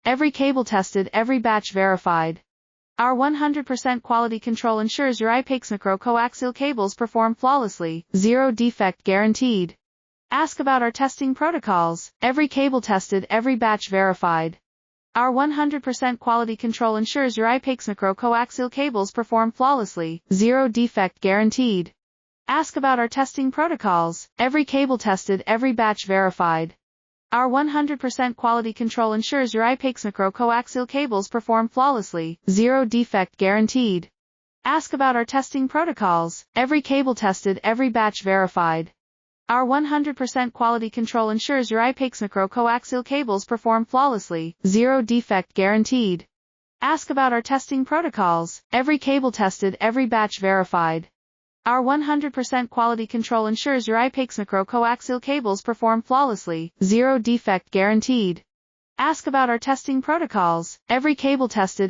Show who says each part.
Speaker 1: every cable tested, every batch verified. Our 100% quality control ensures your IPAX micro coaxial cables perform flawlessly, zero defect guaranteed. Ask about our testing protocols, every cable tested, every batch verified. Our 100% quality control ensures your IPAX micro coaxial cables perform flawlessly, zero defect guaranteed. Ask about our testing protocols, every cable tested, every batch verified. Our 100% quality control ensures your IPAX micro coaxial cables perform flawlessly, zero defect guaranteed. Ask about our testing protocols, every cable tested, every batch verified. Our 100% quality control ensures your IPAX micro coaxial cables perform flawlessly, zero defect guaranteed. Ask about our testing protocols, every cable tested, every batch verified. Our 100% quality control ensures your IPAX micro coaxial cables perform flawlessly, zero defect guaranteed. Ask about our testing protocols, every cable tested,